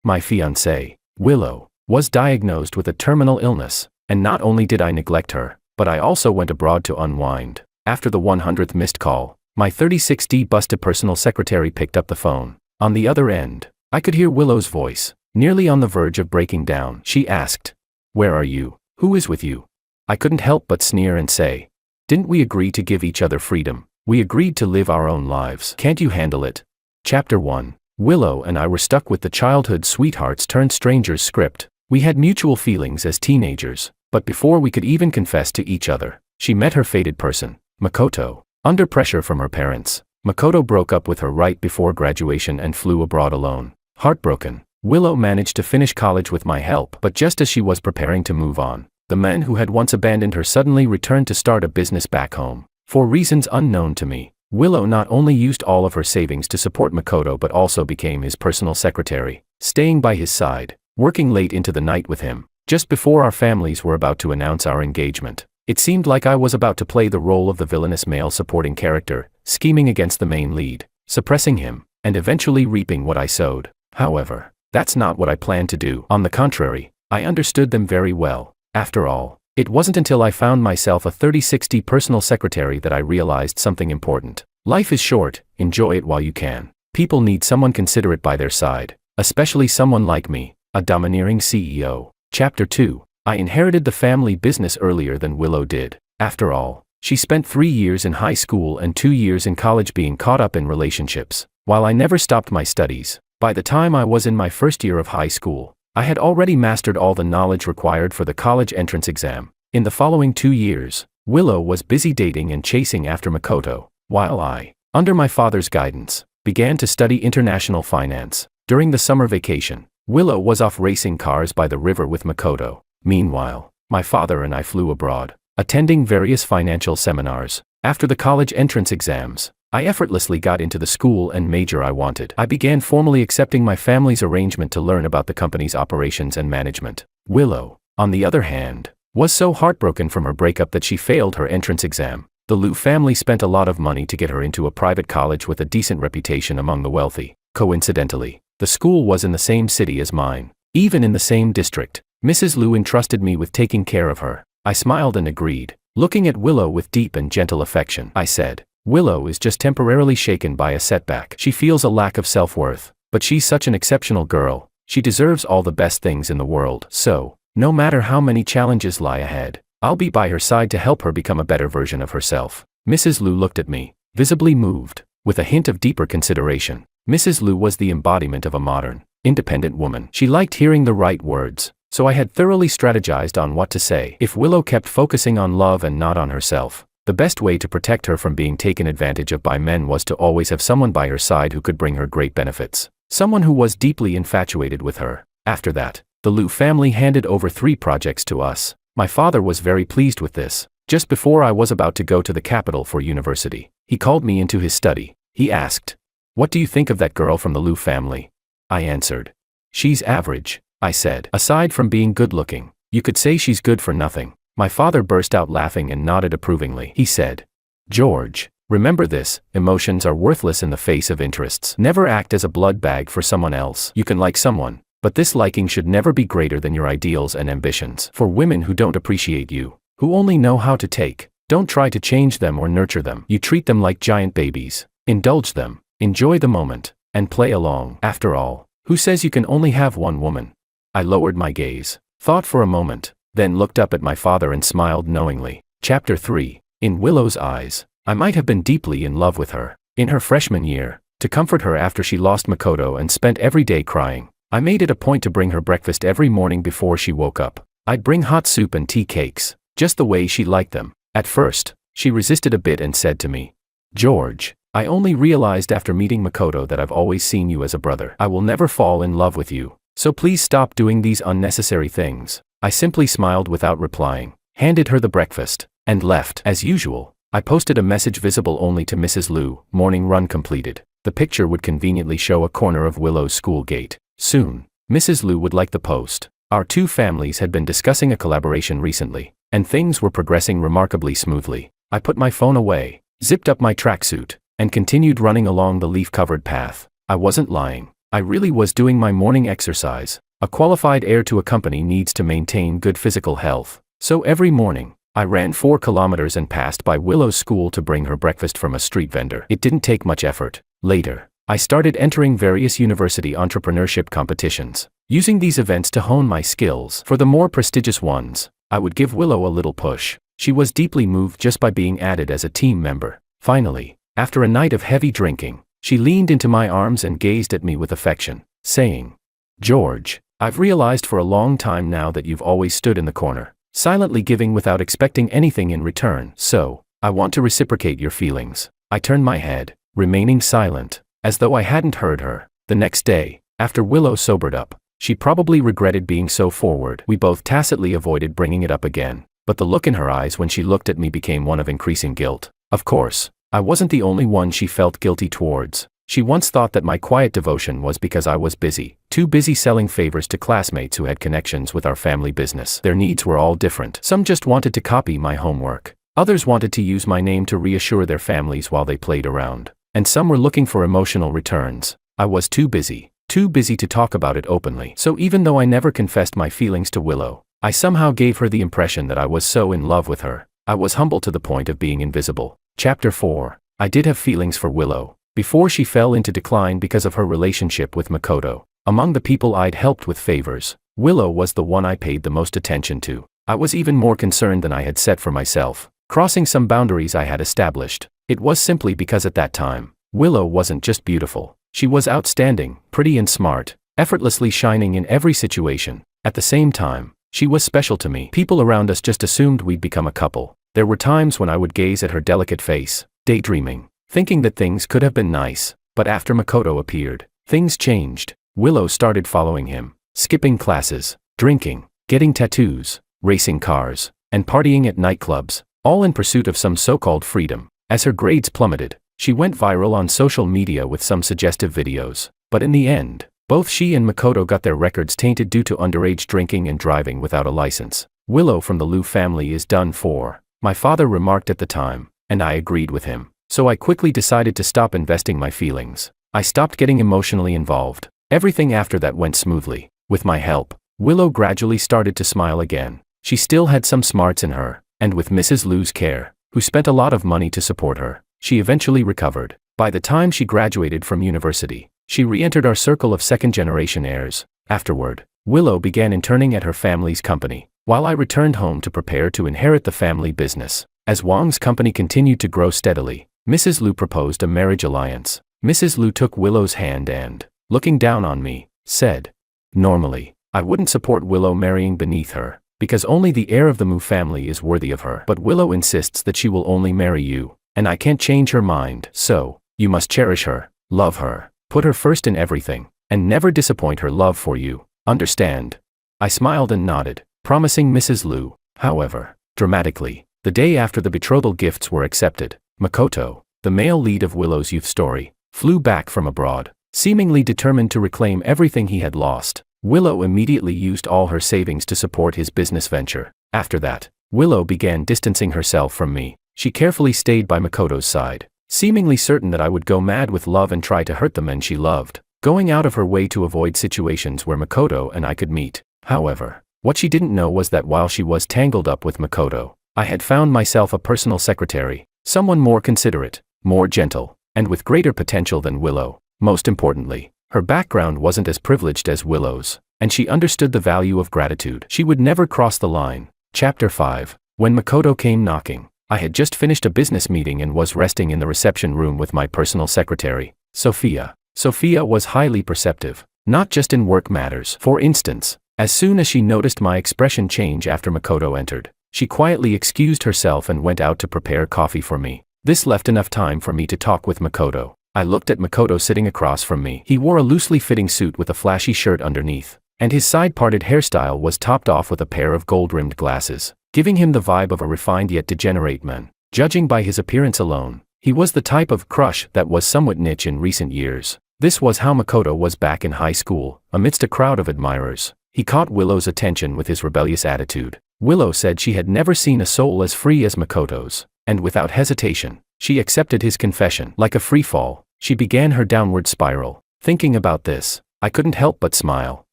My fiancée, Willow, was diagnosed with a terminal illness, and not only did I neglect her, but I also went abroad to unwind. After the 100th missed call, my 36D busted personal secretary picked up the phone. On the other end, I could hear Willow's voice, nearly on the verge of breaking down. She asked, "Where are you? Who is with you?" I couldn't help but sneer and say, "Didn't we agree to give each other freedom? We agreed to live our own lives. Can't you handle it?" Chapter 1. Willow and I were stuck with the childhood sweethearts turned strangers script. We had mutual feelings as teenagers, but before we could even confess to each other, she met her fated person, Makoto. Under pressure from her parents, Makoto broke up with her right before graduation and flew abroad alone. Heartbroken, Willow managed to finish college with my help, but just as she was preparing to move on, the man who had once abandoned her suddenly returned to start a business back home. For reasons unknown to me, Willow not only used all of her savings to support Makoto but also became his personal secretary, staying by his side, working late into the night with him. Just before our families were about to announce our engagement, it seemed like I was about to play the role of the villainous male supporting character, scheming against the main lead, suppressing him, and eventually reaping what I sowed. However, that's not what I planned to do. On the contrary, I understood them very well. After all, it wasn't until I found myself a 3060 personal secretary that I realized something important. Life is short, enjoy it while you can. People need someone considerate by their side, especially someone like me, a domineering CEO. Chapter 2. I inherited the family business earlier than Willow did. After all, she spent 3 years in high school and 2 years in college being caught up in relationships, while I never stopped my studies. By the time I was in my first year of high school, I had already mastered all the knowledge required for the college entrance exam. In the following 2 years, Willow was busy dating and chasing after Makoto, while I, under my father's guidance, began to study international finance. During the summer vacation, Willow was off racing cars by the river with Makoto. Meanwhile, my father and I flew abroad, attending various financial seminars. After the college entrance exams, I effortlessly got into the school and major I wanted. I began formally accepting my family's arrangement to learn about the company's operations and management. Willow, on the other hand, was so heartbroken from her breakup that she failed her entrance exam. The Liu family spent a lot of money to get her into a private college with a decent reputation among the wealthy. Coincidentally, the school was in the same city as mine, even in the same district. Mrs. Liu entrusted me with taking care of her. I smiled and agreed. Looking at Willow with deep and gentle affection, I said, "Willow is just temporarily shaken by a setback. She feels a lack of self-worth, but she's such an exceptional girl. She deserves all the best things in the world. So, no matter how many challenges lie ahead, I'll be by her side to help her become a better version of herself." Mrs. Liu looked at me, visibly moved, with a hint of deeper consideration. Mrs. Liu was the embodiment of a modern, independent woman. She liked hearing the right words, so I had thoroughly strategized on what to say. If Willow kept focusing on love and not on herself, the best way to protect her from being taken advantage of by men was to always have someone by her side who could bring her great benefits. Someone who was deeply infatuated with her. After that, the Liu family handed over 3 projects to us. My father was very pleased with this. Just before I was about to go to the capital for university, he called me into his study. He asked, "What do you think of that girl from the Liu family?" I answered, "She's average," I said. "Aside from being good-looking, you could say she's good for nothing." My father burst out laughing and nodded approvingly. He said, "George, remember this, emotions are worthless in the face of interests. Never act as a blood bag for someone else. You can like someone, but this liking should never be greater than your ideals and ambitions. For women who don't appreciate you, who only know how to take, don't try to change them or nurture them. You treat them like giant babies. Indulge them, enjoy the moment, and play along. After all, who says you can only have one woman?" I lowered my gaze, thought for a moment, then looked up at my father and smiled knowingly. Chapter 3. In Willow's eyes, I might have been deeply in love with her. In her freshman year, to comfort her after she lost Makoto and spent every day crying, I made it a point to bring her breakfast every morning before she woke up. I'd bring hot soup and tea cakes, just the way she liked them. At first, she resisted a bit and said to me, "George, I only realized after meeting Makoto that I've always seen you as a brother. I will never fall in love with you, so please stop doing these unnecessary things." I simply smiled without replying, handed her the breakfast, and left. As usual, I posted a message visible only to Mrs. Liu, "Morning run completed." The picture would conveniently show a corner of Willow's school gate. Soon, Mrs. Liu would like the post. Our 2 families had been discussing a collaboration recently, and things were progressing remarkably smoothly. I put my phone away, zipped up my tracksuit, and continued running along the leaf-covered path. I wasn't lying. I really was doing my morning exercise. A qualified heir to a company needs to maintain good physical health. So every morning, I ran 4 kilometers and passed by Willow's school to bring her breakfast from a street vendor. It didn't take much effort. Later, I started entering various university entrepreneurship competitions, using these events to hone my skills. For the more prestigious ones, I would give Willow a little push. She was deeply moved just by being added as a team member. Finally, after a night of heavy drinking, she leaned into my arms and gazed at me with affection, saying, "George, I've realized for a long time now that you've always stood in the corner, silently giving without expecting anything in return. So, I want to reciprocate your feelings." I turned my head, remaining silent, as though I hadn't heard her. The next day, after Willow sobered up, she probably regretted being so forward. We both tacitly avoided bringing it up again, but the look in her eyes when she looked at me became one of increasing guilt. Of course, I wasn't the only one she felt guilty towards. She once thought that my quiet devotion was because I was busy, too busy selling favors to classmates who had connections with our family business. Their needs were all different. Some just wanted to copy my homework. Others wanted to use my name to reassure their families while they played around. And some were looking for emotional returns. I was too busy to talk about it openly. So even though I never confessed my feelings to Willow, I somehow gave her the impression that I was so in love with her. I was humble to the point of being invisible. Chapter 4. I did have feelings for Willow, before she fell into decline because of her relationship with Makoto. Among the people I'd helped with favors, Willow was the one I paid the most attention to. I was even more concerned than I had set for myself, crossing some boundaries I had established. It was simply because at that time, Willow wasn't just beautiful. She was outstanding, pretty and smart, effortlessly shining in every situation. At the same time, she was special to me. People around us just assumed we'd become a couple. There were times when I would gaze at her delicate face, daydreaming, thinking that things could have been nice. But after Makoto appeared, things changed. Willow started following him, skipping classes, drinking, getting tattoos, racing cars, and partying at nightclubs, all in pursuit of some so-called freedom. As her grades plummeted, she went viral on social media with some suggestive videos. But in the end, both she and Makoto got their records tainted due to underage drinking and driving without a license. Willow from the Liu family is done for, my father remarked at the time, and I agreed with him. So I quickly decided to stop investing my feelings. I stopped getting emotionally involved. Everything after that went smoothly. With my help, Willow gradually started to smile again. She still had some smarts in her, and with Mrs. Liu's care, who spent a lot of money to support her, she eventually recovered. By the time she graduated from university, she re-entered our circle of second-generation heirs. Afterward, Willow began interning at her family's company, while I returned home to prepare to inherit the family business. As Wang's company continued to grow steadily, Mrs. Liu proposed a marriage alliance. Mrs. Liu took Willow's hand and, looking down on me, said, "Normally, I wouldn't support Willow marrying beneath her, because only the heir of the Mu family is worthy of her. But Willow insists that she will only marry you, and I can't change her mind. So, you must cherish her, love her, put her first in everything, and never disappoint her love for you. Understand?" I smiled and nodded, promising Mrs. Liu. However, dramatically, the day after the betrothal gifts were accepted, Makoto, the male lead of Willow's youth story, flew back from abroad, seemingly determined to reclaim everything he had lost. Willow immediately used all her savings to support his business venture. After that, Willow began distancing herself from me. She carefully stayed by Makoto's side, seemingly certain that I would go mad with love and try to hurt the men she loved, going out of her way to avoid situations where Makoto and I could meet. However, what she didn't know was that while she was tangled up with Makoto, I had found myself a personal secretary, someone more considerate, more gentle, and with greater potential than Willow. Most importantly, her background wasn't as privileged as Willow's, and she understood the value of gratitude. She would never cross the line. Chapter 5. When Makoto came knocking, I had just finished a business meeting and was resting in the reception room with my personal secretary, Sophia. Sophia was highly perceptive, not just in work matters. For instance, as soon as she noticed my expression change after Makoto entered, she quietly excused herself and went out to prepare coffee for me. This left enough time for me to talk with Makoto. I looked at Makoto sitting across from me. He wore a loosely fitting suit with a flashy shirt underneath, and his side-parted hairstyle was topped off with a pair of gold-rimmed glasses, giving him the vibe of a refined yet degenerate man. Judging by his appearance alone, he was the type of crush that was somewhat niche in recent years. This was how Makoto was back in high school, amidst a crowd of admirers. He caught Willow's attention with his rebellious attitude. Willow said she had never seen a soul as free as Makoto's, and without hesitation, she accepted his confession. Like a free fall, she began her downward spiral. Thinking about this, I couldn't help but smile,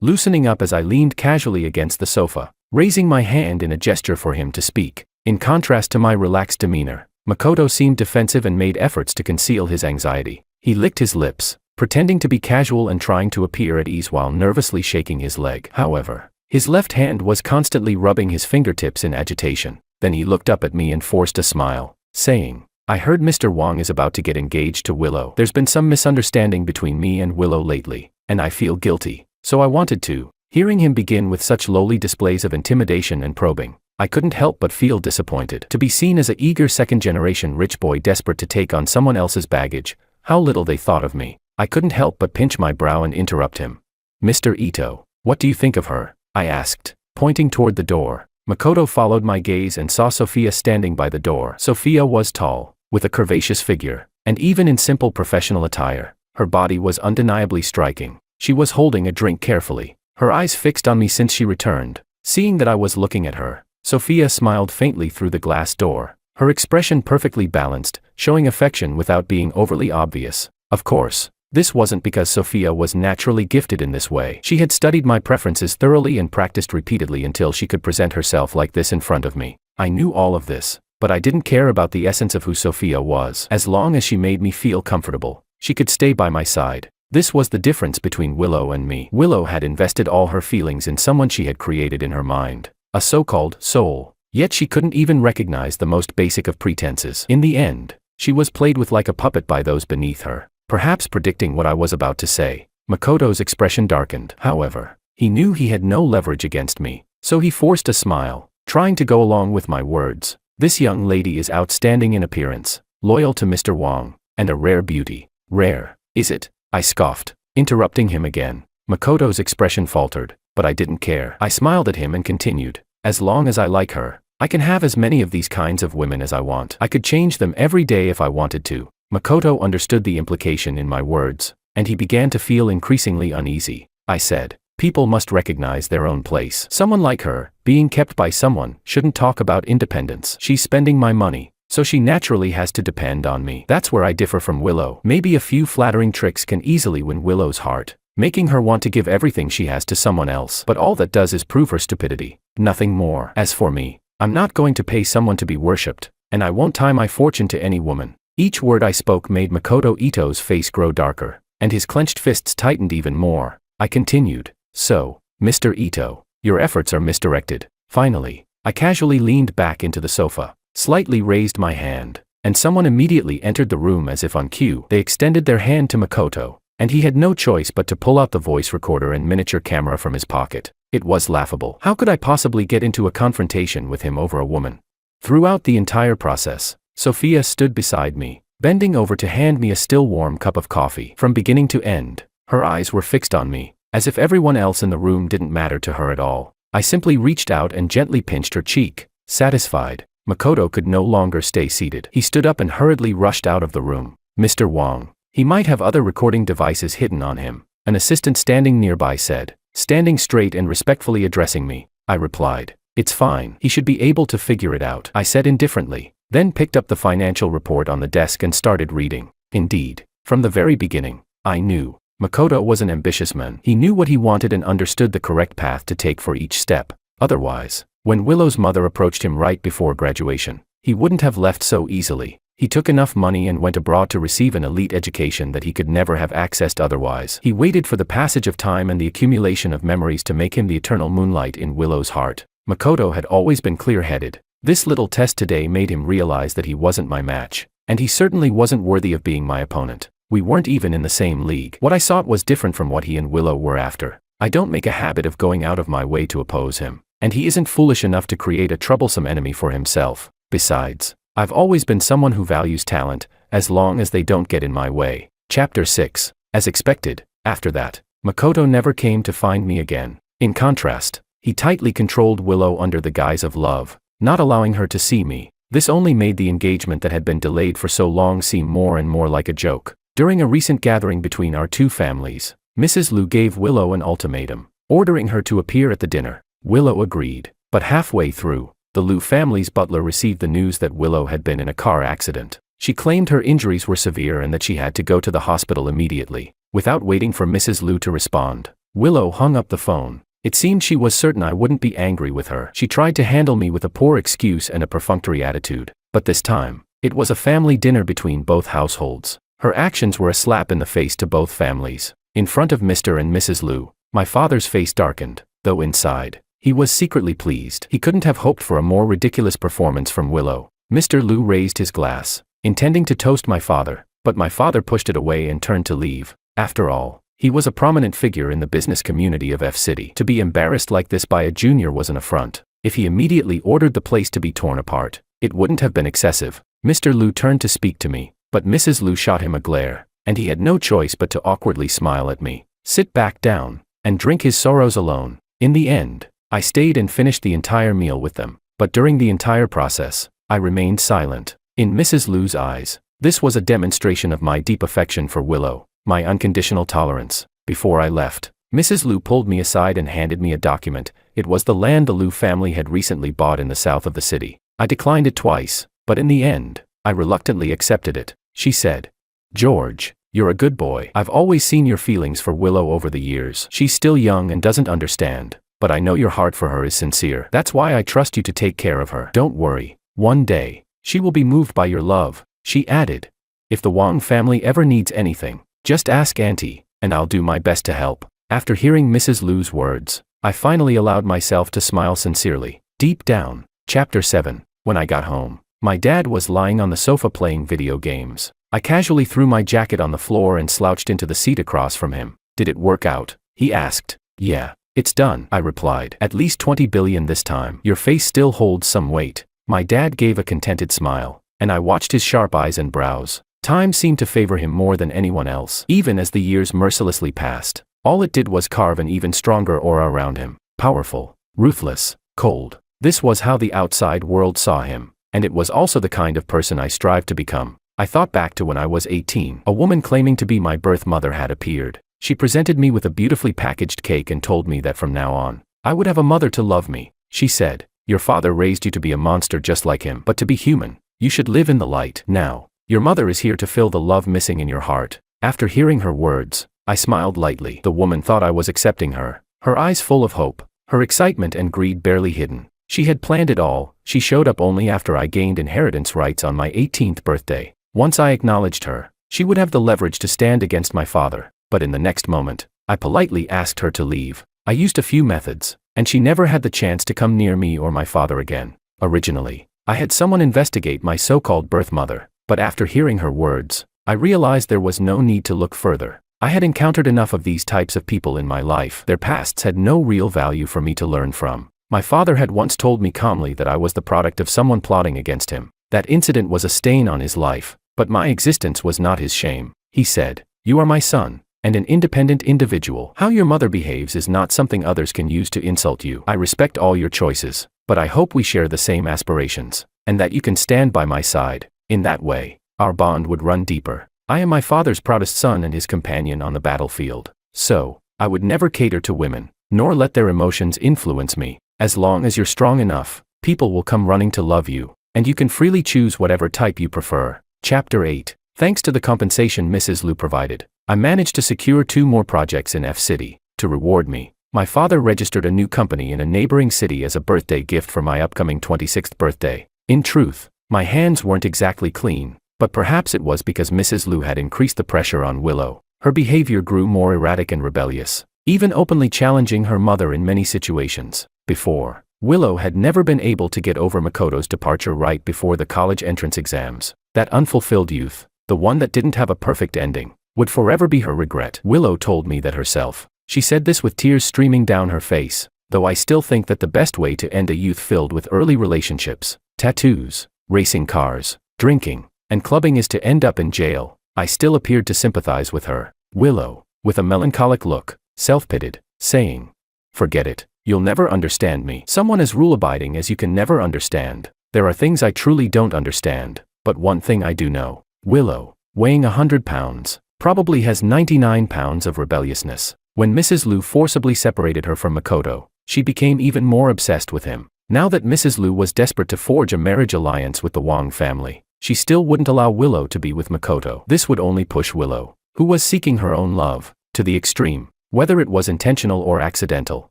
loosening up as I leaned casually against the sofa, raising my hand in a gesture for him to speak. In contrast to my relaxed demeanor, Makoto seemed defensive and made efforts to conceal his anxiety. He licked his lips, pretending to be casual and trying to appear at ease while nervously shaking his leg. However, his left hand was constantly rubbing his fingertips in agitation. Then he looked up at me and forced a smile, saying, "I heard Mr. Wong is about to get engaged to Willow. There's been some misunderstanding between me and Willow lately, and I feel guilty, so I wanted to." Hearing him begin with such lowly displays of intimidation and probing, I couldn't help but feel disappointed. To be seen as a eager second-generation rich boy desperate to take on someone else's baggage, how little they thought of me. I couldn't help but pinch my brow and interrupt him. "Mr. Ito, what do you think of her?" I asked, pointing toward the door. Makoto followed my gaze and saw Sophia standing by the door. Sophia was tall, with a curvaceous figure, and even in simple professional attire, her body was undeniably striking. She was holding a drink carefully, her eyes fixed on me since she returned. Seeing that I was looking at her, Sophia smiled faintly through the glass door, her expression perfectly balanced, showing affection without being overly obvious. Of course, this wasn't because Sophia was naturally gifted in this way. She had studied my preferences thoroughly and practiced repeatedly until she could present herself like this in front of me. I knew all of this, but I didn't care about the essence of who Sophia was. As long as she made me feel comfortable, she could stay by my side. This was the difference between Willow and me. Willow had invested all her feelings in someone she had created in her mind, a so-called soul, yet she couldn't even recognize the most basic of pretenses. In the end, she was played with like a puppet by those beneath her. Perhaps predicting what I was about to say, Makoto's expression darkened. However, he knew he had no leverage against me, so he forced a smile, trying to go along with my words. "This young lady is outstanding in appearance, loyal to Mr. Wong, and a rare beauty." "Rare, is it?" I scoffed, interrupting him again. Makoto's expression faltered, but I didn't care. I smiled at him and continued, "As long as I like her, I can have as many of these kinds of women as I want. I could change them every day if I wanted to." Makoto understood the implication in my words, and he began to feel increasingly uneasy. I said, "People must recognize their own place. Someone like her, being kept by someone, shouldn't talk about independence. She's spending my money, so she naturally has to depend on me." That's where I differ from Willow. Maybe a few flattering tricks can easily win Willow's heart, making her want to give everything she has to someone else. But all that does is prove her stupidity, nothing more. As for me, I'm not going to pay someone to be worshipped, and I won't tie my fortune to any woman. Each word I spoke made Makoto Ito's face grow darker, and his clenched fists tightened even more. I continued, "So, Mr. Ito, your efforts are misdirected." Finally, I casually leaned back into the sofa, slightly raised my hand, and someone immediately entered the room as if on cue. They extended their hand to Makoto, and he had no choice but to pull out the voice recorder and miniature camera from his pocket. It was laughable. How could I possibly get into a confrontation with him over a woman? Throughout the entire process, Sophia stood beside me, bending over to hand me a still warm cup of coffee. From beginning to end, her eyes were fixed on me, as if everyone else in the room didn't matter to her at all. I simply reached out and gently pinched her cheek. Satisfied, Makoto could no longer stay seated. He stood up and hurriedly rushed out of the room. "Mr. Wong, he might have other recording devices hidden on him," an assistant standing nearby said, standing straight and respectfully addressing me. I replied, "It's fine. He should be able to figure it out," I said indifferently, then picked up the financial report on the desk and started reading. Indeed, from the very beginning, I knew Makoto was an ambitious man. He knew what he wanted and understood the correct path to take for each step. Otherwise, when Willow's mother approached him right before graduation, he wouldn't have left so easily. He took enough money and went abroad to receive an elite education that he could never have accessed otherwise. He waited for the passage of time and the accumulation of memories to make him the eternal moonlight in Willow's heart. Makoto had always been clear-headed. This little test today made him realize that he wasn't my match, and he certainly wasn't worthy of being my opponent. We weren't even in the same league. What I sought was different from what he and Willow were after. I don't make a habit of going out of my way to oppose him, and he isn't foolish enough to create a troublesome enemy for himself. Besides, I've always been someone who values talent, as long as they don't get in my way. Chapter 6. As expected, after that, Makoto never came to find me again. In contrast, he tightly controlled Willow under the guise of love, not allowing her to see me. This only made the engagement that had been delayed for so long seem more and more like a joke. During a recent gathering between our two families, Mrs. Liu gave Willow an ultimatum, ordering her to appear at the dinner. Willow agreed, but halfway through, the Liu family's butler received the news that Willow had been in a car accident. She claimed her injuries were severe and that she had to go to the hospital immediately. Without waiting for Mrs. Lu to respond, Willow hung up the phone. It seemed she was certain I wouldn't be angry with her. She tried to handle me with a poor excuse and a perfunctory attitude. But this time, it was a family dinner between both households. Her actions were a slap in the face to both families. In front of Mr. and Mrs. Lu, my father's face darkened, though inside, he was secretly pleased. He couldn't have hoped for a more ridiculous performance from Willow. Mr. Lu raised his glass, intending to toast my father, but my father pushed it away and turned to leave. After all, he was a prominent figure in the business community of F-City. To be embarrassed like this by a junior was an affront. If he immediately ordered the place to be torn apart, it wouldn't have been excessive. Mr. Lu turned to speak to me, but Mrs. Lu shot him a glare, and he had no choice but to awkwardly smile at me, sit back down, and drink his sorrows alone. In the end, I stayed and finished the entire meal with them, but during the entire process, I remained silent. In Mrs. Lu's eyes, this was a demonstration of my deep affection for Willow, my unconditional tolerance. Before I left, Mrs. Lu pulled me aside and handed me a document. It was the land the Lu family had recently bought in the south of the city. I declined it twice, but in the end, I reluctantly accepted it. She said, "George, you're a good boy. I've always seen your feelings for Willow over the years. She's still young and doesn't understand, but I know your heart for her is sincere. That's why I trust you to take care of her. Don't worry, one day, she will be moved by your love." She added, "If the Wang family ever needs anything, just ask Auntie, and I'll do my best to help." After hearing Mrs. Lu's words, I finally allowed myself to smile sincerely. Deep down. Chapter 7. When I got home, my dad was lying on the sofa playing video games. I casually threw my jacket on the floor and slouched into the seat across from him. "Did it work out?" he asked. "Yeah, it's done," I replied. "At least 20 billion this time. Your face still holds some weight." My dad gave a contented smile, and I watched his sharp eyes and brows. Time seemed to favor him more than anyone else. Even as the years mercilessly passed, all it did was carve an even stronger aura around him. Powerful, ruthless, cold. This was how the outside world saw him, and it was also the kind of person I strived to become. I thought back to when I was 18. A woman claiming to be my birth mother had appeared. She presented me with a beautifully packaged cake and told me that from now on, I would have a mother to love me. She said, "Your father raised you to be a monster just like him, but to be human, you should live in the light. Now, your mother is here to fill the love missing in your heart." After hearing her words, I smiled lightly. The woman thought I was accepting her, her eyes full of hope, her excitement and greed barely hidden. She had planned it all. She showed up only after I gained inheritance rights on my 18th birthday. Once I acknowledged her, she would have the leverage to stand against my father. But in the next moment, I politely asked her to leave. I used a few methods, and she never had the chance to come near me or my father again. Originally, I had someone investigate my so-called birth mother, but after hearing her words, I realized there was no need to look further. I had encountered enough of these types of people in my life. Their pasts had no real value for me to learn from. My father had once told me calmly that I was the product of someone plotting against him. That incident was a stain on his life, but my existence was not his shame. He said, "You are my son, and an independent individual. How your mother behaves is not something others can use to insult you. I respect all your choices, but I hope we share the same aspirations, and that you can stand by my side. In that way, our bond would run deeper. I am my father's proudest son and his companion on the battlefield. So, I would never cater to women, nor let their emotions influence me. As long as you're strong enough, people will come running to love you, and you can freely choose whatever type you prefer." Chapter 8. Thanks to the compensation Mrs. Lu provided, I managed to secure 2 more projects in F-City. To reward me, my father registered a new company in a neighboring city as a birthday gift for my upcoming 26th birthday. In truth, my hands weren't exactly clean, but perhaps it was because Mrs. Lu had increased the pressure on Willow. Her behavior grew more erratic and rebellious, even openly challenging her mother in many situations. Before, Willow had never been able to get over Makoto's departure right before the college entrance exams. That unfulfilled youth, the one that didn't have a perfect ending, would forever be her regret. Willow told me that herself. She said this with tears streaming down her face, though I still think that the best way to end a youth filled with early relationships, tattoos, racing cars, drinking, and clubbing is to end up in jail. I still appeared to sympathize with her. Willow, with a melancholic look, self-pitied, saying, "Forget it. You'll never understand me." Someone as rule-abiding as you can never understand. There are things I truly don't understand, but one thing I do know. Willow, weighing 100 pounds, probably has 99 pounds of rebelliousness. When Mrs. Lu forcibly separated her from Makoto, she became even more obsessed with him. Now that Mrs. Lu was desperate to forge a marriage alliance with the Wang family, she still wouldn't allow Willow to be with Makoto. This would only push Willow, who was seeking her own love, to the extreme. Whether it was intentional or accidental,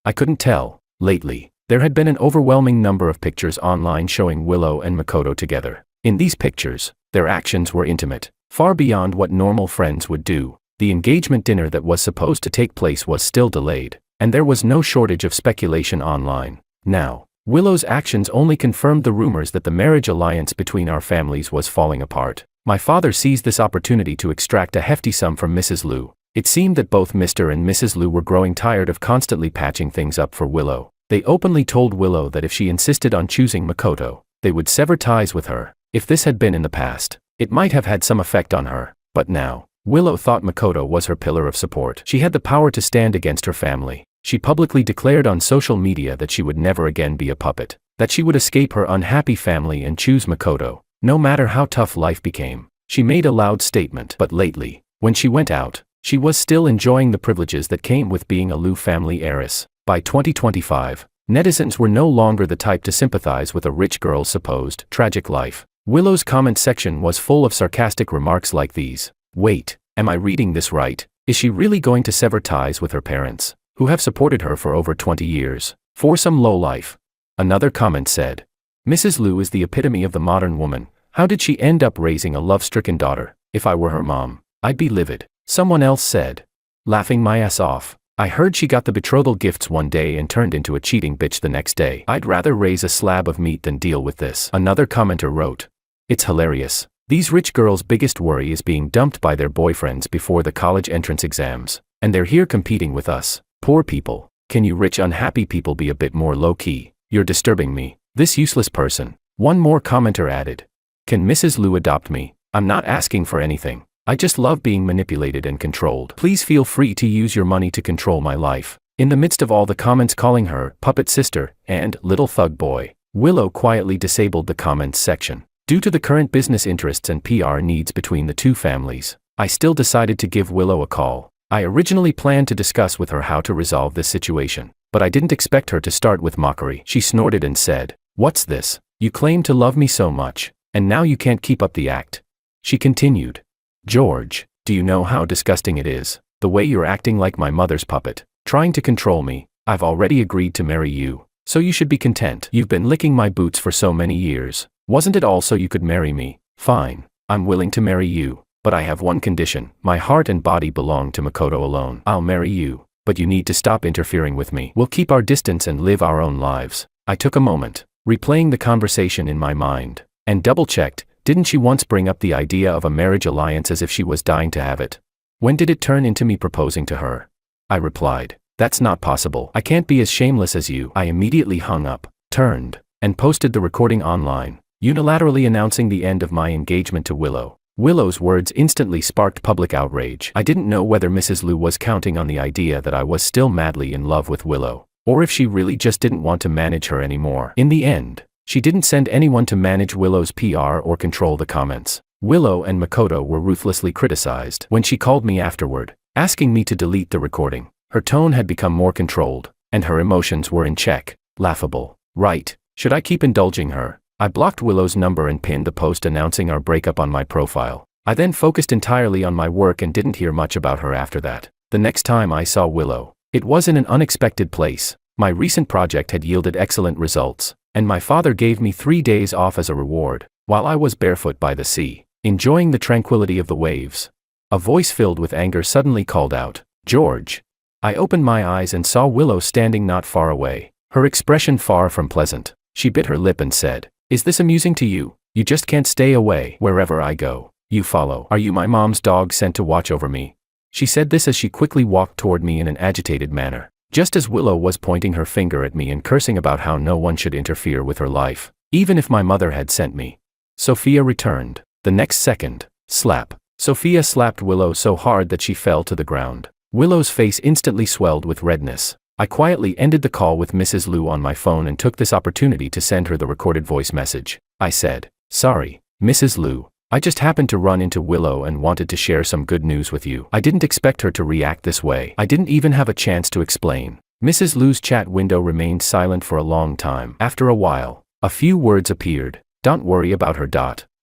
I couldn't tell. Lately, there had been an overwhelming number of pictures online showing Willow and Makoto together. In these pictures, their actions were intimate, far beyond what normal friends would do. The engagement dinner that was supposed to take place was still delayed, and there was no shortage of speculation online. Now, Willow's actions only confirmed the rumors that the marriage alliance between our families was falling apart. My father seized this opportunity to extract a hefty sum from Mrs. Liu. It seemed that both Mr. and Mrs. Liu were growing tired of constantly patching things up for Willow. They openly told Willow that if she insisted on choosing Makoto, they would sever ties with her. If this had been in the past, it might have had some effect on her, but now, Willow thought Makoto was her pillar of support. She had the power to stand against her family. She publicly declared on social media that she would never again be a puppet, that she would escape her unhappy family and choose Makoto, no matter how tough life became. She made a loud statement, but lately, when she went out, she was still enjoying the privileges that came with being a Liu family heiress. By 2025, netizens were no longer the type to sympathize with a rich girl's supposed tragic life. Willow's comment section was full of sarcastic remarks like these. Wait, am I reading this right? Is she really going to sever ties with her parents, who have supported her for over 20 years, for some lowlife? Another comment said, Mrs. Liu is the epitome of the modern woman. How did she end up raising a love-stricken daughter? If I were her mom, I'd be livid. Someone else said, laughing my ass off. I heard she got the betrothal gifts one day and turned into a cheating bitch the next day. I'd rather raise a slab of meat than deal with this. Another commenter wrote, it's hilarious. These rich girls' biggest worry is being dumped by their boyfriends before the college entrance exams, and they're here competing with us, poor people. Can you rich unhappy people be a bit more low-key? You're disturbing me, this useless person. One more commenter added, can Mrs. Liu adopt me? I'm not asking for anything. I just love being manipulated and controlled. Please feel free to use your money to control my life. In the midst of all the comments calling her puppet sister and little thug boy, Willow quietly disabled the comments section. Due to the current business interests and PR needs between the two families, I still decided to give Willow a call. I originally planned to discuss with her how to resolve this situation, but I didn't expect her to start with mockery. She snorted and said, what's this? You claim to love me so much, and now you can't keep up the act. She continued, George, do you know how disgusting it is, the way you're acting like my mother's puppet, trying to control me? I've already agreed to marry you, so you should be content. You've been licking my boots for so many years. Wasn't it all so you could marry me? Fine, I'm willing to marry you, but I have one condition. My heart and body belong to Makoto alone. I'll marry you, but you need to stop interfering with me. We'll keep our distance and live our own lives. I took a moment, replaying the conversation in my mind, and double-checked. Didn't she once bring up the idea of a marriage alliance as if she was dying to have it? When did it turn into me proposing to her? I replied, that's not possible. I can't be as shameless as you. I immediately hung up, turned, and posted the recording online, unilaterally announcing the end of my engagement to Willow. Willow's words instantly sparked public outrage. I didn't know whether Mrs. Liu was counting on the idea that I was still madly in love with Willow, or if she really just didn't want to manage her anymore. In the end, she didn't send anyone to manage Willow's PR or control the comments. Willow and Makoto were ruthlessly criticized. When she called me afterward, asking me to delete the recording, her tone had become more controlled, and her emotions were in check. Laughable. Right. Should I keep indulging her? I blocked Willow's number and pinned the post announcing our breakup on my profile. I then focused entirely on my work and didn't hear much about her after that. The next time I saw Willow, it was in an unexpected place. My recent project had yielded excellent results, and my father gave me 3 days off as a reward, while I was barefoot by the sea, enjoying the tranquility of the waves. A voice filled with anger suddenly called out, George. I opened my eyes and saw Willow standing not far away, her expression far from pleasant. She bit her lip and said, is this amusing to you? You just can't stay away. Wherever I go, you follow. Are you my mom's dog sent to watch over me? She said this as she quickly walked toward me in an agitated manner, just as Willow was pointing her finger at me and cursing about how no one should interfere with her life, even if my mother had sent me. Sophia returned. The next second, slap. Sophia slapped Willow so hard that she fell to the ground. Willow's face instantly swelled with redness. I quietly ended the call with Mrs. Liu on my phone and took this opportunity to send her the recorded voice message. I said, sorry, Mrs. Liu, I just happened to run into Willow and wanted to share some good news with you. I didn't expect her to react this way. I didn't even have a chance to explain. Mrs. Liu's chat window remained silent for a long time. After a while, a few words appeared. Don't worry about her.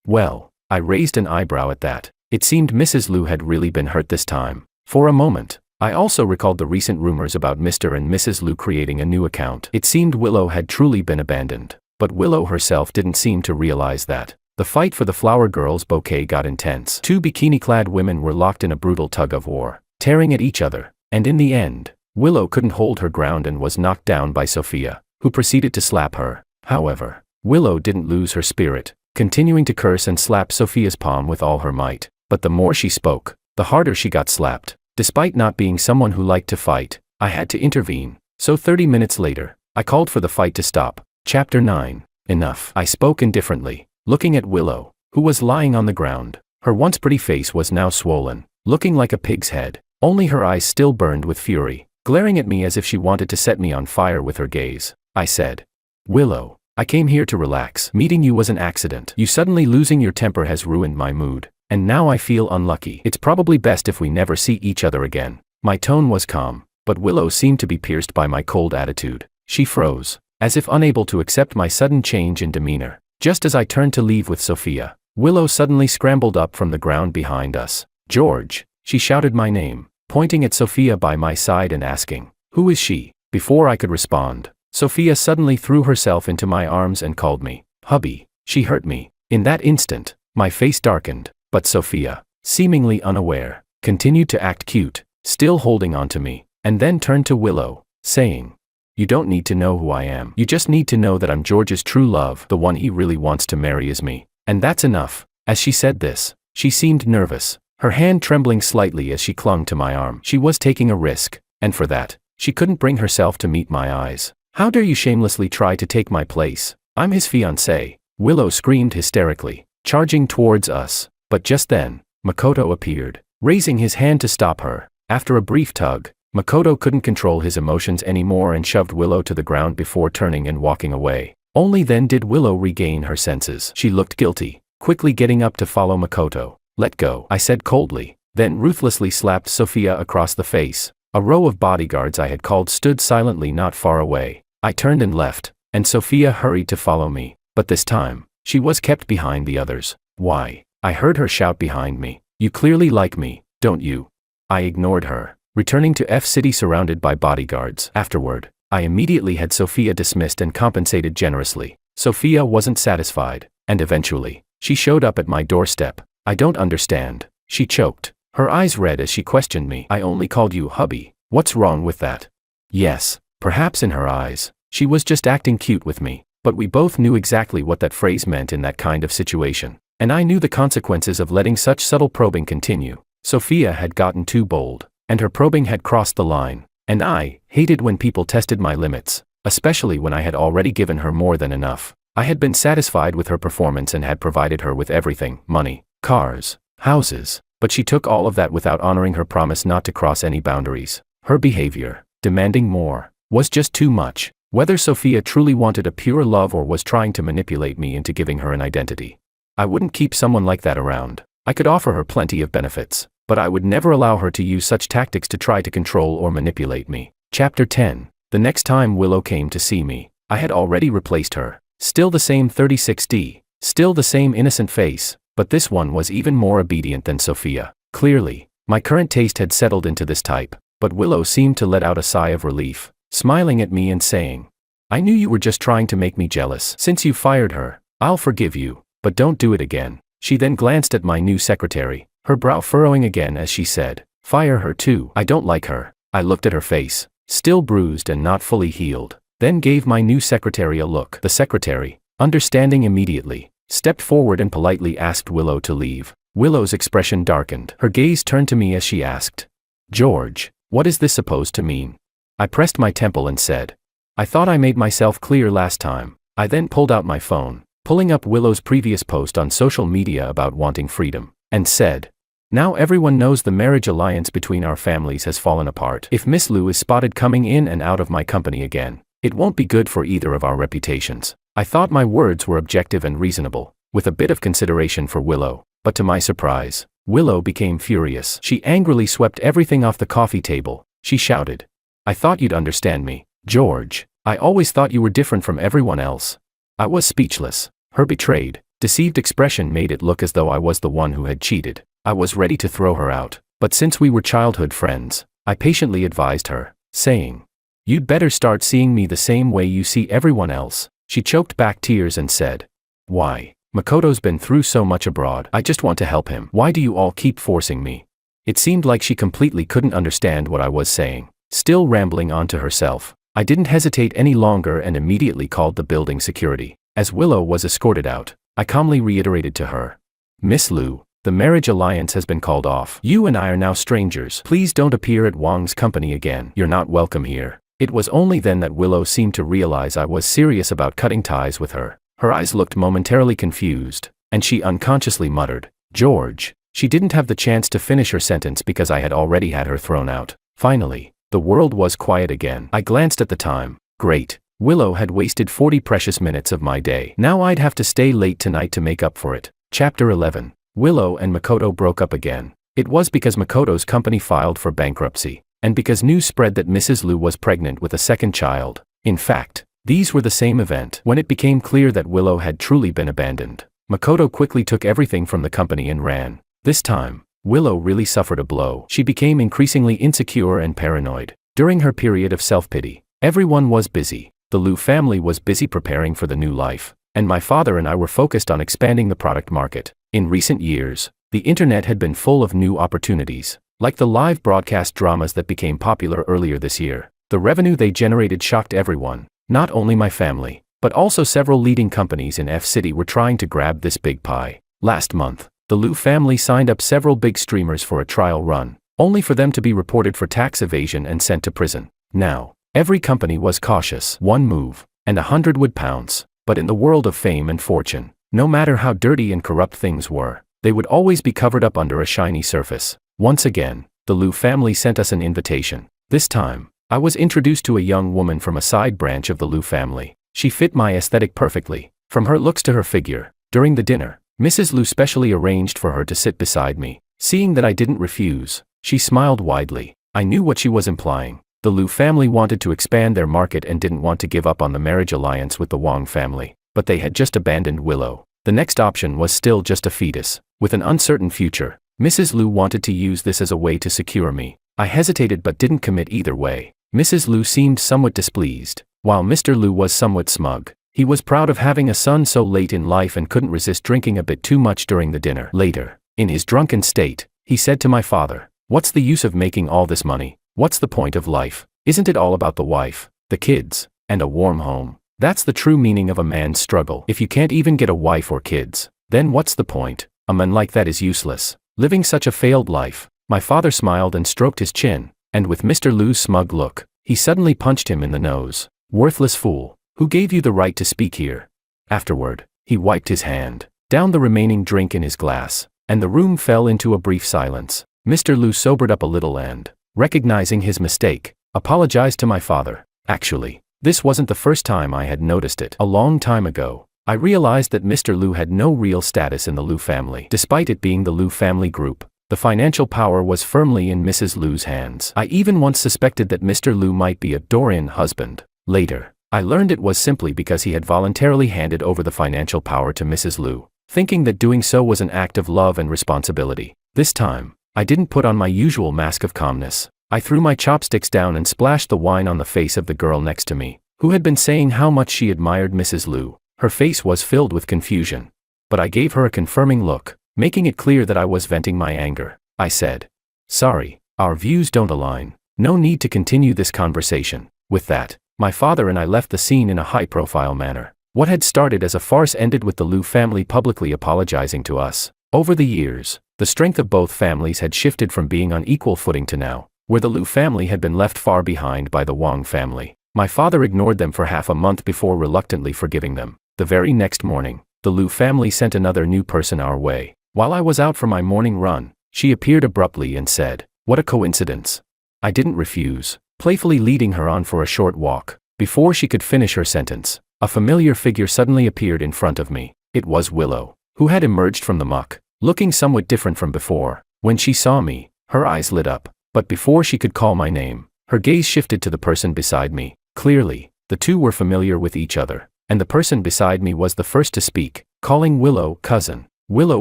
Well, I raised an eyebrow at that. It seemed Mrs. Lu had really been hurt this time. For a moment, I also recalled the recent rumors about Mr. and Mrs. Lu creating a new account. It seemed Willow had truly been abandoned. But Willow herself didn't seem to realize that. The fight for the flower girl's bouquet got intense. Two bikini-clad women were locked in a brutal tug-of-war, tearing at each other, and in the end, Willow couldn't hold her ground and was knocked down by Sophia, who proceeded to slap her. However, Willow didn't lose her spirit, continuing to curse and slap Sophia's palm with all her might. But the more she spoke, the harder she got slapped. Despite not being someone who liked to fight, I had to intervene. So 30 minutes later, I called for the fight to stop. Chapter 9. Enough. I spoke indifferently, looking at Willow, who was lying on the ground. Her once pretty face was now swollen, looking like a pig's head. Only her eyes still burned with fury, glaring at me as if she wanted to set me on fire with her gaze. I said, "Willow, I came here to relax. Meeting you was an accident. You suddenly losing your temper has ruined my mood. And now I feel unlucky. It's probably best if we never see each other again." My tone was calm, but Willow seemed to be pierced by my cold attitude. She froze, as if unable to accept my sudden change in demeanor. Just as I turned to leave with Sophia, Willow suddenly scrambled up from the ground behind us. "George," she shouted my name, pointing at Sophia by my side and asking, "Who is she?" Before I could respond, Sophia suddenly threw herself into my arms and called me, "Hubby." She hurt me. In that instant, my face darkened. But Sophia, seemingly unaware, continued to act cute, still holding on to me, and then turned to Willow, saying, "You don't need to know who I am. You just need to know that I'm George's true love. The one he really wants to marry is me. And that's enough." As she said this, she seemed nervous, her hand trembling slightly as she clung to my arm. She was taking a risk, and for that, she couldn't bring herself to meet my eyes. "How dare you shamelessly try to take my place? I'm his fiancée," Willow screamed hysterically, charging towards us. But just then, Makoto appeared, raising his hand to stop her. After a brief tug, Makoto couldn't control his emotions anymore and shoved Willow to the ground before turning and walking away. Only then did Willow regain her senses. She looked guilty, quickly getting up to follow Makoto. "Let go," I said coldly, then ruthlessly slapped Sophia across the face. A row of bodyguards I had called stood silently not far away. I turned and left, and Sophia hurried to follow me. But this time, she was kept behind the others. "Why?" I heard her shout behind me. "You clearly like me, don't you?" I ignored her, returning to F City surrounded by bodyguards. Afterward, I immediately had Sophia dismissed and compensated generously. Sophia wasn't satisfied, and eventually, she showed up at my doorstep. "I don't understand," she choked, her eyes red as she questioned me. "I only called you hubby. What's wrong with that?" Yes, perhaps in her eyes, she was just acting cute with me, but we both knew exactly what that phrase meant in that kind of situation. And I knew the consequences of letting such subtle probing continue. Sophia had gotten too bold, and her probing had crossed the line, and I hated when people tested my limits, especially when I had already given her more than enough. I had been satisfied with her performance and had provided her with everything: money, cars, houses, but she took all of that without honoring her promise not to cross any boundaries. Her behavior, demanding more, was just too much. Whether Sophia truly wanted a pure love or was trying to manipulate me into giving her an identity, I wouldn't keep someone like that around. I could offer her plenty of benefits, but I would never allow her to use such tactics to try to control or manipulate me. Chapter 10. The next time Willow came to see me, I had already replaced her. Still the same 36D, still the same innocent face, but this one was even more obedient than Sophia. Clearly, my current taste had settled into this type, but Willow seemed to let out a sigh of relief, smiling at me and saying, "I knew you were just trying to make me jealous. Since you fired her, I'll forgive you. But don't do it again." She then glanced at my new secretary, her brow furrowing again as she said, "Fire her too. I don't like her." I looked at her face, still bruised and not fully healed, then gave my new secretary a look. The secretary, understanding immediately, stepped forward and politely asked Willow to leave. Willow's expression darkened. Her gaze turned to me as she asked, "George, what is this supposed to mean?" I pressed my temple and said, "I thought I made myself clear last time." I then pulled out my phone, pulling up Willow's previous post on social media about wanting freedom, and said, "Now everyone knows the marriage alliance between our families has fallen apart. If Miss Lu is spotted coming in and out of my company again, it won't be good for either of our reputations." I thought my words were objective and reasonable, with a bit of consideration for Willow, but to my surprise, Willow became furious. She angrily swept everything off the coffee table. She shouted, "I thought you'd understand me, George. I always thought you were different from everyone else." I was speechless. Her betrayed, deceived expression made it look as though I was the one who had cheated. I was ready to throw her out, but since we were childhood friends, I patiently advised her, saying, "You'd better start seeing me the same way you see everyone else." She choked back tears and said, "Why? Makoto's been through so much abroad. I just want to help him. Why do you all keep forcing me?" It seemed like she completely couldn't understand what I was saying. Still rambling on to herself, I didn't hesitate any longer and immediately called the building security. As Willow was escorted out, I calmly reiterated to her, "Miss Lu, the marriage alliance has been called off. You and I are now strangers. Please don't appear at Wang's company again. You're not welcome here." It was only then that Willow seemed to realize I was serious about cutting ties with her. Her eyes looked momentarily confused, and she unconsciously muttered, "George." She didn't have the chance to finish her sentence because I had already had her thrown out. Finally, the world was quiet again. I glanced at the time. Great. Willow had wasted 40 precious minutes of my day. Now I'd have to stay late tonight to make up for it. Chapter 11. Willow and Makoto broke up again. It was because Makoto's company filed for bankruptcy, and because news spread that Mrs. Lu was pregnant with a second child. In fact, these were the same event. When it became clear that Willow had truly been abandoned, Makoto quickly took everything from the company and ran. This time, Willow really suffered a blow. She became increasingly insecure and paranoid. During her period of self-pity, everyone was busy. The Lu family was busy preparing for the new life, and my father and I were focused on expanding the product market. In recent years, the internet had been full of new opportunities, like the live broadcast dramas that became popular earlier this year. The revenue they generated shocked everyone, not only my family, but also several leading companies in F-City were trying to grab this big pie. Last month, the Lu family signed up several big streamers for a trial run, only for them to be reported for tax evasion and sent to prison. Now, every company was cautious. One move, and 100 would pounce. But in the world of fame and fortune, no matter how dirty and corrupt things were, they would always be covered up under a shiny surface. Once again, the Lu family sent us an invitation. This time, I was introduced to a young woman from a side branch of the Lu family. She fit my aesthetic perfectly, from her looks to her figure. During the dinner, Mrs. Lu specially arranged for her to sit beside me. Seeing that I didn't refuse, she smiled widely. I knew what she was implying. The Lu family wanted to expand their market and didn't want to give up on the marriage alliance with the Wang family, but they had just abandoned Willow. The next option was still just a fetus, with an uncertain future. Mrs. Lu wanted to use this as a way to secure me. I hesitated but didn't commit either way. Mrs. Lu seemed somewhat displeased, while Mr. Lu was somewhat smug. He was proud of having a son so late in life and couldn't resist drinking a bit too much during the dinner. Later, in his drunken state, he said to my father, "What's the use of making all this money? What's the point of life? Isn't it all about the wife, the kids, and a warm home? That's the true meaning of a man's struggle. If you can't even get a wife or kids, then what's the point? A man like that is useless, living such a failed life." My father smiled and stroked his chin, and with Mr. Lu's smug look, he suddenly punched him in the nose. "Worthless fool, who gave you the right to speak here?" Afterward, he wiped his hand, downed the remaining drink in his glass, and the room fell into a brief silence. Mr. Lu sobered up a little and, recognizing his mistake, apologized to my father. Actually, this wasn't the first time I had noticed it. A long time ago, I realized that Mr. Lu had no real status in the Lu family. Despite it being the Lu family group, the financial power was firmly in Mrs. Lu's hands. I even once suspected that Mr. Lu might be a Dorian husband. Later, I learned it was simply because he had voluntarily handed over the financial power to Mrs. Lu, thinking that doing so was an act of love and responsibility. This time, I didn't put on my usual mask of calmness. I threw my chopsticks down and splashed the wine on the face of the girl next to me, who had been saying how much she admired Mrs. Lu. Her face was filled with confusion. But I gave her a confirming look, making it clear that I was venting my anger. I said, "Sorry, our views don't align. No need to continue this conversation." With that, my father and I left the scene in a high-profile manner. What had started as a farce ended with the Lu family publicly apologizing to us. Over the years, the strength of both families had shifted from being on equal footing to now, where the Lu family had been left far behind by the Wang family. My father ignored them for half a month before reluctantly forgiving them. The very next morning, the Lu family sent another new person our way. While I was out for my morning run, she appeared abruptly and said, "What a coincidence." I didn't refuse, playfully leading her on for a short walk. Before she could finish her sentence, a familiar figure suddenly appeared in front of me. It was Willow, who had emerged from the muck, looking somewhat different from before. When she saw me, her eyes lit up, but before she could call my name, her gaze shifted to the person beside me. Clearly, the two were familiar with each other, and the person beside me was the first to speak. calling Willow cousin. Willow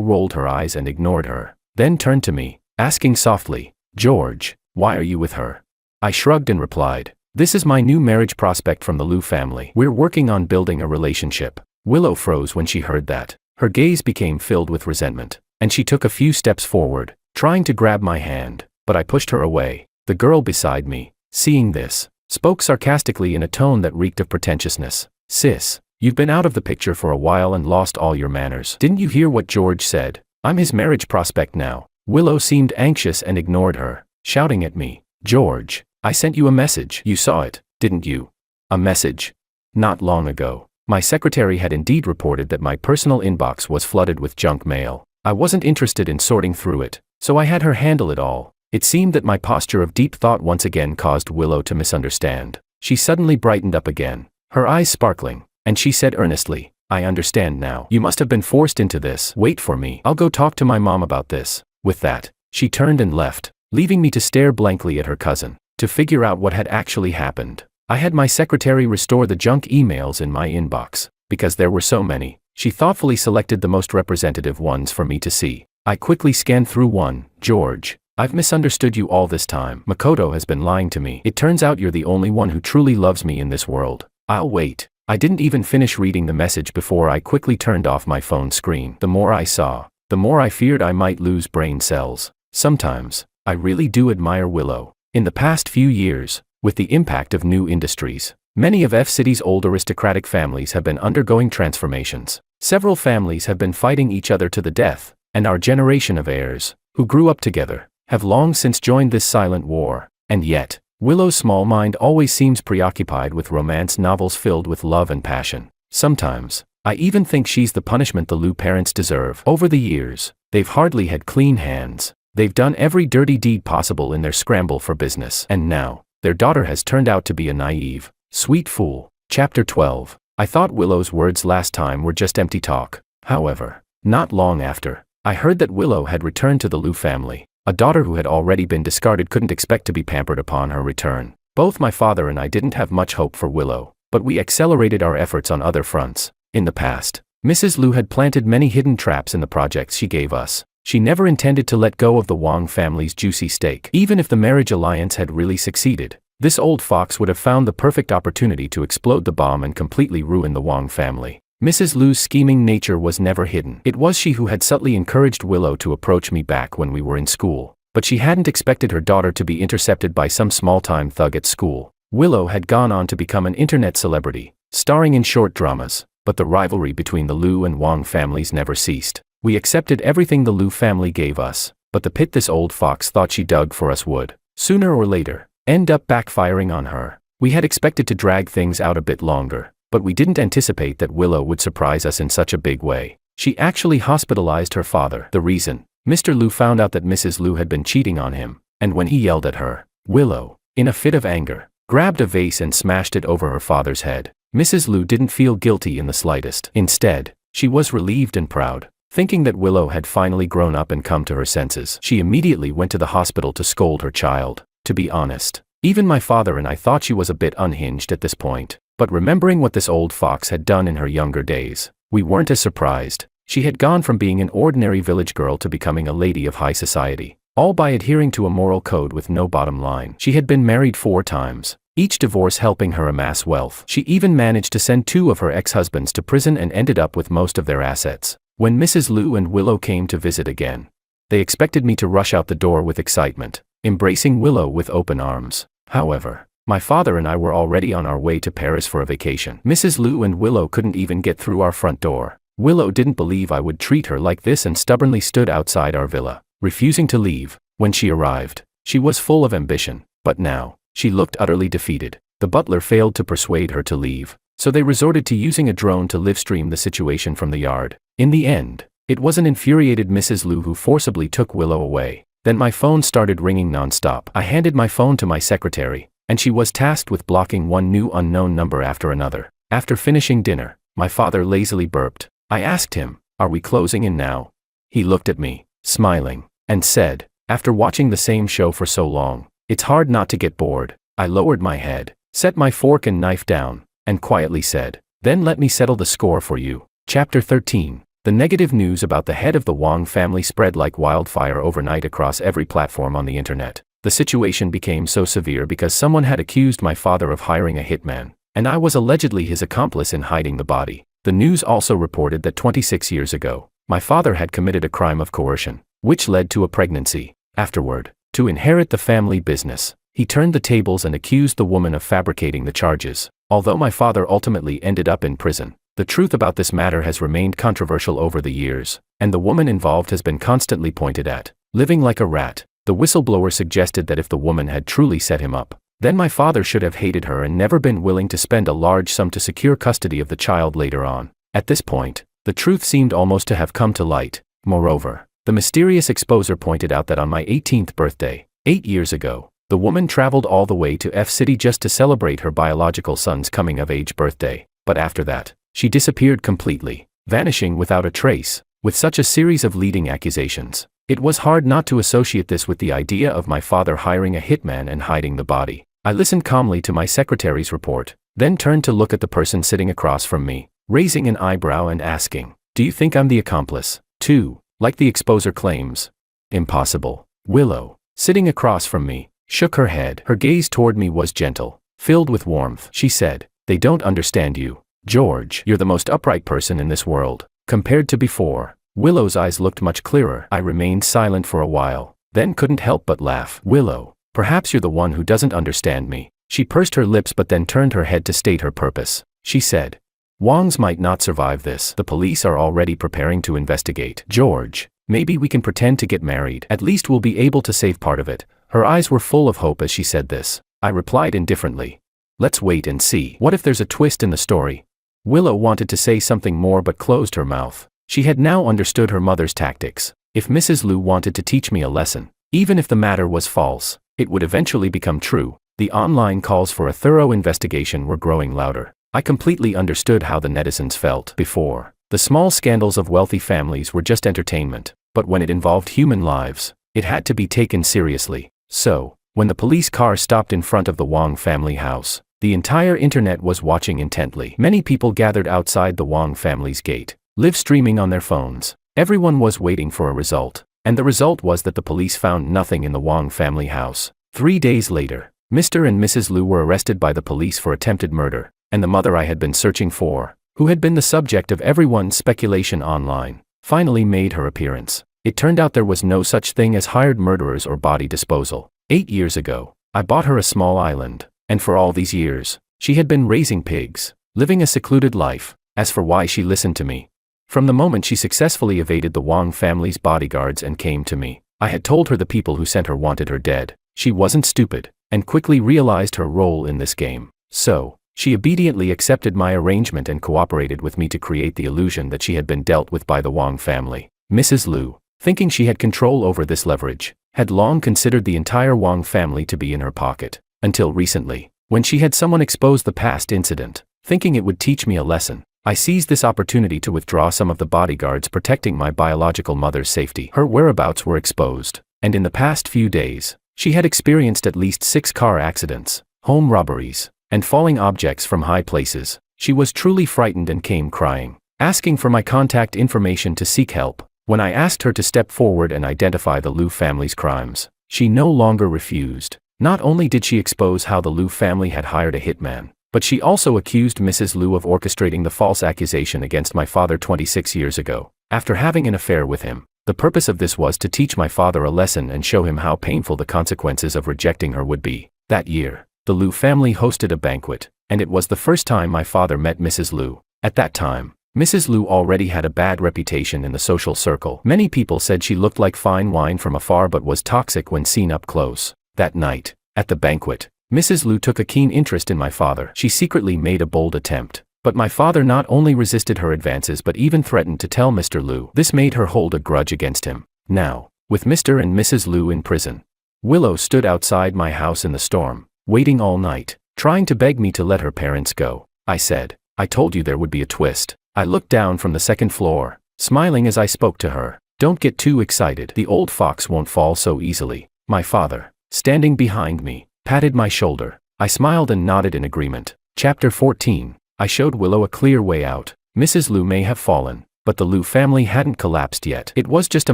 rolled her eyes and ignored her, then turned to me, asking softly, "George, why are you with her?" I shrugged and replied, "This is my new marriage prospect from the Liu family. We're working on building a relationship." Willow froze when she heard that. Her gaze became filled with resentment, and she took a few steps forward, trying to grab my hand, but I pushed her away. The girl beside me, seeing this, spoke sarcastically in a tone that reeked of pretentiousness. "Sis, you've been out of the picture for a while and lost all your manners. Didn't you hear what George said? I'm his marriage prospect now." Willow seemed anxious and ignored her, shouting at me, "George, I sent you a message. You saw it, didn't you?" A message? Not long ago, my secretary had indeed reported that my personal inbox was flooded with junk mail. I wasn't interested in sorting through it, so I had her handle it all. It seemed that my posture of deep thought once again caused Willow to misunderstand. She suddenly brightened up again, her eyes sparkling, and she said earnestly, "I understand now. You must have been forced into this. Wait for me. I'll go talk to my mom about this." With that, she turned and left, leaving me to stare blankly at her cousin, to figure out what had actually happened. I had my secretary restore the junk emails in my inbox. Because there were so many, she thoughtfully selected the most representative ones for me to see. I quickly scanned through one. "George, I've misunderstood you all this time. Makoto has been lying to me. It turns out you're the only one who truly loves me in this world. I'll wait." I didn't even finish reading the message before I quickly turned off my phone screen. The more I saw, the more I feared I might lose brain cells. Sometimes, I really do admire Willow. In the past few years, with the impact of new industries, many of F-City's old aristocratic families have been undergoing transformations. Several families have been fighting each other to the death, and our generation of heirs, who grew up together, have long since joined this silent war. And yet, Willow's small mind always seems preoccupied with romance novels filled with love and passion. Sometimes, I even think she's the punishment the Liu parents deserve. Over the years, they've hardly had clean hands. They've done every dirty deed possible in their scramble for business. And now, their daughter has turned out to be a naive, sweet fool. Chapter 12. I thought Willow's words last time were just empty talk. However, not long after, I heard that Willow had returned to the Liu family. A daughter who had already been discarded couldn't expect to be pampered upon her return. Both my father and I didn't have much hope for Willow, but we accelerated our efforts on other fronts. In the past, Mrs. Liu had planted many hidden traps in the projects she gave us. She never intended to let go of the Wang family's juicy stake. Even if the marriage alliance had really succeeded, this old fox would have found the perfect opportunity to explode the bomb and completely ruin the Wang family. Mrs. Liu's scheming nature was never hidden. It was she who had subtly encouraged Willow to approach me back when we were in school, but she hadn't expected her daughter to be intercepted by some small-time thug at school. Willow had gone on to become an internet celebrity, starring in short dramas, but the rivalry between the Liu and Wang families never ceased. We accepted everything the Liu family gave us, but the pit this old fox thought she dug for us would, sooner or later, end up backfiring on her. We had expected to drag things out a bit longer, but we didn't anticipate that Willow would surprise us in such a big way. She actually hospitalized her father. The reason? Mr. Liu found out that Mrs. Liu had been cheating on him, and when he yelled at her, Willow, in a fit of anger, grabbed a vase and smashed it over her father's head. Mrs. Liu didn't feel guilty in the slightest. Instead, she was relieved and proud. Thinking that Willow had finally grown up and come to her senses, she immediately went to the hospital to scold her child. To be honest, even my father and I thought she was a bit unhinged at this point. But remembering what this old fox had done in her younger days, we weren't as surprised. She had gone from being an ordinary village girl to becoming a lady of high society, all by adhering to a moral code with no bottom line. She had been married 4 times, each divorce helping her amass wealth. She even managed to send 2 of her ex-husbands to prison and ended up with most of their assets. When Mrs. Liu and Willow came to visit again, they expected me to rush out the door with excitement, embracing Willow with open arms. However, my father and I were already on our way to Paris for a vacation. Mrs. Liu and Willow couldn't even get through our front door. Willow didn't believe I would treat her like this and stubbornly stood outside our villa, refusing to leave. When she arrived, she was full of ambition, but now, she looked utterly defeated. The butler failed to persuade her to leave, so they resorted to using a drone to live-stream the situation from the yard. In the end, it was an infuriated Mrs. Liu who forcibly took Willow away. Then my phone started ringing non-stop. I handed my phone to my secretary, and she was tasked with blocking one new unknown number after another. After finishing dinner, my father lazily burped. I asked him, "Are we closing in now?" He looked at me, smiling, and said, "After watching the same show for so long, it's hard not to get bored." I lowered my head, set my fork and knife down, and quietly said, "Then let me settle the score for you." Chapter 13. The negative news about the head of the Wong family spread like wildfire overnight across every platform on the internet. The situation became so severe because someone had accused my father of hiring a hitman, and I was allegedly his accomplice in hiding the body. The news also reported that 26 years ago, my father had committed a crime of coercion, which led to a pregnancy. Afterward, to inherit the family business, he turned the tables and accused the woman of fabricating the charges. Although my father ultimately ended up in prison, the truth about this matter has remained controversial over the years, and the woman involved has been constantly pointed at. Living like a rat, the whistleblower suggested that if the woman had truly set him up, then my father should have hated her and never been willing to spend a large sum to secure custody of the child later on. At this point, the truth seemed almost to have come to light. Moreover, the mysterious exposer pointed out that on my 18th birthday, 8 years ago, the woman traveled all the way to F City just to celebrate her biological son's coming-of-age birthday, but after that, she disappeared completely, vanishing without a trace. With such a series of leading accusations, it was hard not to associate this with the idea of my father hiring a hitman and hiding the body. I listened calmly to my secretary's report, then turned to look at the person sitting across from me, raising an eyebrow and asking, "Do you think I'm the accomplice, too, like the exposer claims?" "Impossible." Willow, sitting across from me, shook her head. Her gaze toward me was gentle, filled with warmth. She said, "They don't understand you, George. You're the most upright person in this world, compared to before." Willow's eyes looked much clearer. I remained silent for a while, then couldn't help but laugh. "Willow, perhaps you're the one who doesn't understand me." She pursed her lips but then turned her head to state her purpose. She said, "Wongs might not survive this. The police are already preparing to investigate. George, maybe we can pretend to get married. At least we'll be able to save part of it." Her eyes were full of hope as she said this. I replied indifferently, "Let's wait and see. What if there's a twist in the story?" Willow wanted to say something more but closed her mouth. She had now understood her mother's tactics. If Mrs. Liu wanted to teach me a lesson, even if the matter was false, it would eventually become true. The online calls for a thorough investigation were growing louder. I completely understood how the netizens felt. Before, the small scandals of wealthy families were just entertainment, but when it involved human lives, it had to be taken seriously. So, when the police car stopped in front of the Wong family house, the entire internet was watching intently. Many people gathered outside the Wong family's gate, live streaming on their phones. Everyone was waiting for a result, and the result was that the police found nothing in the Wong family house. 3 days later, Mr. and Mrs. Liu were arrested by the police for attempted murder, and the mother I had been searching for, who had been the subject of everyone's speculation online, finally made her appearance. It turned out there was no such thing as hired murderers or body disposal. 8 years ago, I bought her a small island, and for all these years, she had been raising pigs, living a secluded life. As for why she listened to me, from the moment she successfully evaded the Wong family's bodyguards and came to me, I had told her the people who sent her wanted her dead. She wasn't stupid, and quickly realized her role in this game. So, she obediently accepted my arrangement and cooperated with me to create the illusion that she had been dealt with by the Wong family. Mrs. Liu, thinking she had control over this leverage, had long considered the entire Wong family to be in her pocket. Until recently, when she had someone expose the past incident, thinking it would teach me a lesson, I seized this opportunity to withdraw some of the bodyguards protecting my biological mother's safety. Her whereabouts were exposed, and in the past few days, she had experienced at least 6 car accidents, home robberies, and falling objects from high places. She was truly frightened and came crying, asking for my contact information to seek help. When I asked her to step forward and identify the Liu family's crimes, she no longer refused. Not only did she expose how the Liu family had hired a hitman, but she also accused Mrs. Liu of orchestrating the false accusation against my father 26 years ago, after having an affair with him. The purpose of this was to teach my father a lesson and show him how painful the consequences of rejecting her would be. That year, the Liu family hosted a banquet, and it was the first time my father met Mrs. Liu. At that time, Mrs. Liu already had a bad reputation in the social circle. Many people said she looked like fine wine from afar but was toxic when seen up close. That night, at the banquet, Mrs. Liu took a keen interest in my father. She secretly made a bold attempt, but my father not only resisted her advances but even threatened to tell Mr. Liu. This made her hold a grudge against him. Now, with Mr. and Mrs. Liu in prison, Willow stood outside my house in the storm, waiting all night, trying to beg me to let her parents go. I said, "I told you there would be a twist." I looked down from the second floor, smiling as I spoke to her. "Don't get too excited. The old fox won't fall so easily." My father, standing behind me, patted my shoulder. I smiled and nodded in agreement. Chapter 14. I showed Willow a clear way out. Mrs. Liu may have fallen, But the Liu family hadn't collapsed yet. It was just a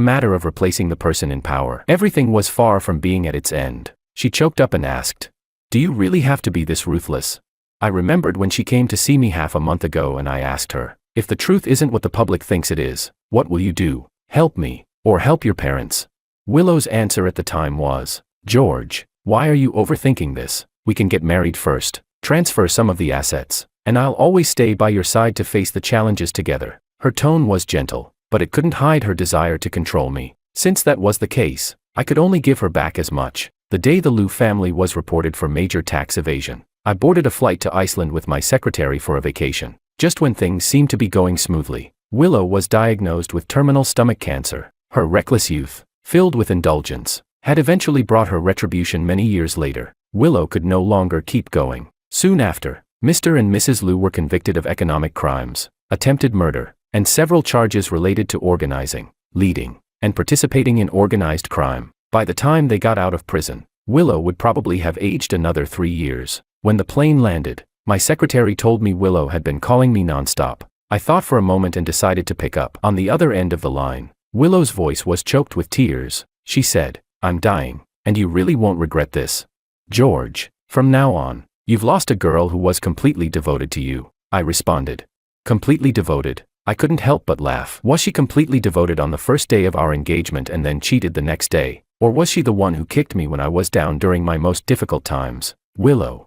matter of replacing the person in power. Everything was far from being at its end. She choked up and asked, "Do you really have to be this ruthless?" I remembered when she came to see me half a month ago and I asked her, "If the truth isn't what the public thinks it is, what will you do? Help me, or help your parents?" Willow's answer at the time was, "George, why are you overthinking this? We can get married first, transfer some of the assets, and I'll always stay by your side to face the challenges together." Her tone was gentle, but it couldn't hide her desire to control me. Since that was the case, I could only give her back as much. The day the Liu family was reported for major tax evasion, I boarded a flight to Iceland with my secretary for a vacation. Just when things seemed to be going smoothly, Willow was diagnosed with terminal stomach cancer. Her reckless youth, filled with indulgence, had eventually brought her retribution many years later. Willow could no longer keep going. Soon after, Mr. and Mrs. Liu were convicted of economic crimes, attempted murder, and several charges related to organizing, leading, and participating in organized crime. By the time they got out of prison, Willow would probably have aged another 3 years. When the plane landed, my secretary told me Willow had been calling me nonstop. I thought for a moment and decided to pick up. On the other end of the line, Willow's voice was choked with tears. She said, "I'm dying, and you really won't regret this. George, from now on, you've lost a girl who was completely devoted to you." I responded, "Completely devoted?" I couldn't help but laugh. Was she completely devoted on the first day of our engagement and then cheated the next day? Or was she the one who kicked me when I was down during my most difficult times? Willow,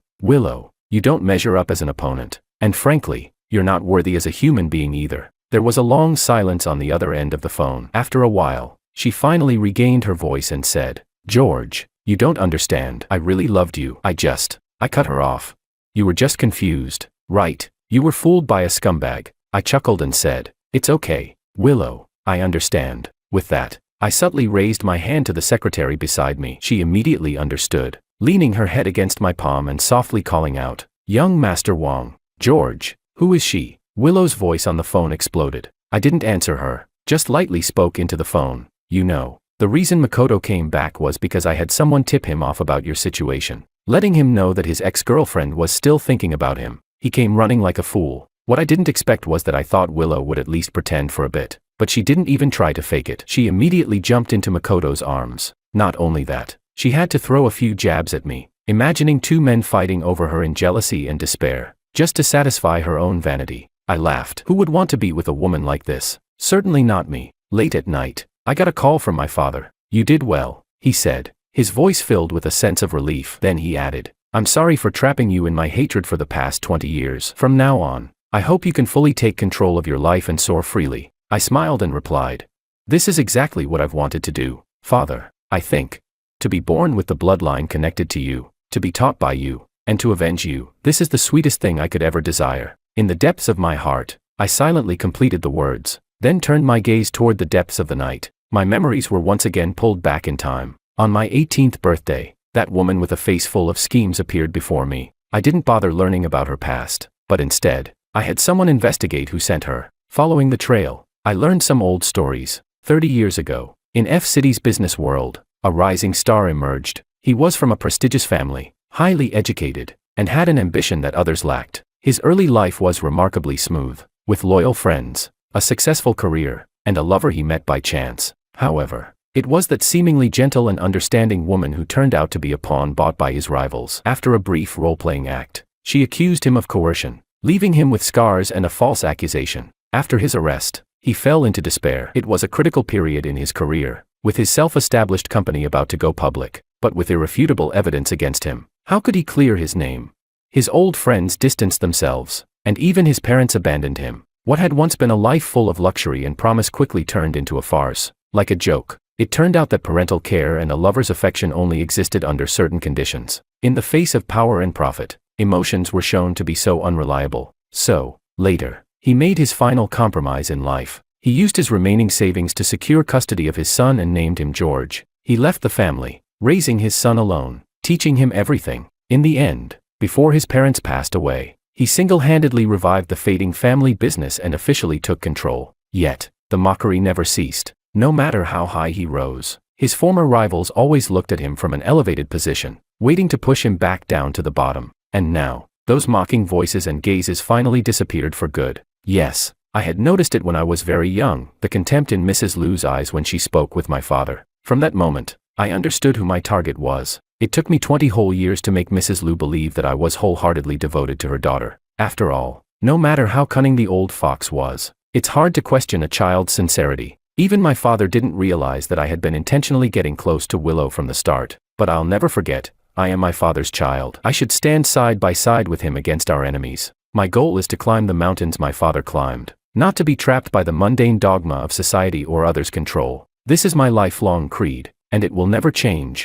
you don't measure up as an opponent. And frankly, you're not worthy as a human being either. There was a long silence on the other end of the phone. After a while, she finally regained her voice and said, "George, you don't understand. I really loved you. I cut her off. You were just confused, right? You were fooled by a scumbag." I chuckled and said, "It's okay, Willow, I understand." With that, I subtly raised my hand to the secretary beside me. She immediately understood, leaning her head against my palm and softly calling out, "Young Master Wang." "George, who is she?" Willow's voice on the phone exploded. I didn't answer her, just lightly spoke into the phone. "You know, the reason Makoto came back was because I had someone tip him off about your situation, letting him know that his ex-girlfriend was still thinking about him. He came running like a fool. What I didn't expect was that I thought Willow would at least pretend for a bit, but she didn't even try to fake it. She immediately jumped into Makoto's arms. Not only that, she had to throw a few jabs at me, imagining two men fighting over her in jealousy and despair, just to satisfy her own vanity. I laughed. Who would want to be with a woman like this? Certainly not me. Late at night, I got a call from my father. "You did well," he said, his voice filled with a sense of relief. Then he added, "I'm sorry for trapping you in my hatred for the past 20 years. From now on, I hope you can fully take control of your life and soar freely." I smiled and replied, "This is exactly what I've wanted to do, Father. I think. To be born with the bloodline connected to you, to be taught by you, and to avenge you, this is the sweetest thing I could ever desire." In the depths of my heart, I silently completed the words, then turned my gaze toward the depths of the night. My memories were once again pulled back in time. On my 18th birthday, that woman with a face full of schemes appeared before me. I didn't bother learning about her past, but instead, I had someone investigate who sent her. Following the trail, I learned some old stories. 30 years ago, in F City's business world, a rising star emerged. He was from a prestigious family, highly educated, and had an ambition that others lacked. His early life was remarkably smooth, with loyal friends, a successful career, and a lover he met by chance. However, it was that seemingly gentle and understanding woman who turned out to be a pawn bought by his rivals. After a brief role-playing act, she accused him of coercion, leaving him with scars and a false accusation. After his arrest, he fell into despair. It was a critical period in his career, with his self-established company about to go public, but with irrefutable evidence against him. How could he clear his name? His old friends distanced themselves, and even his parents abandoned him. What had once been a life full of luxury and promise quickly turned into a farce. Like a joke, it turned out that parental care and a lover's affection only existed under certain conditions. In the face of power and profit, emotions were shown to be so unreliable. So, later, he made his final compromise in life. He used his remaining savings to secure custody of his son and named him George. He left the family, raising his son alone, teaching him everything. In the end, before his parents passed away, he single-handedly revived the fading family business and officially took control. Yet, the mockery never ceased. No matter how high he rose, his former rivals always looked at him from an elevated position, waiting to push him back down to the bottom. And now, those mocking voices and gazes finally disappeared for good. Yes, I had noticed it when I was very young, the contempt in Mrs. Liu's eyes when she spoke with my father. From that moment, I understood who my target was. It took me 20 whole years to make Mrs. Liu believe that I was wholeheartedly devoted to her daughter. After all, no matter how cunning the old fox was, it's hard to question a child's sincerity. Even my father didn't realize that I had been intentionally getting close to Willow from the start. But I'll never forget, I am my father's child. I should stand side by side with him against our enemies. My goal is to climb the mountains my father climbed, not to be trapped by the mundane dogma of society or others' control. This is my lifelong creed, and it will never change.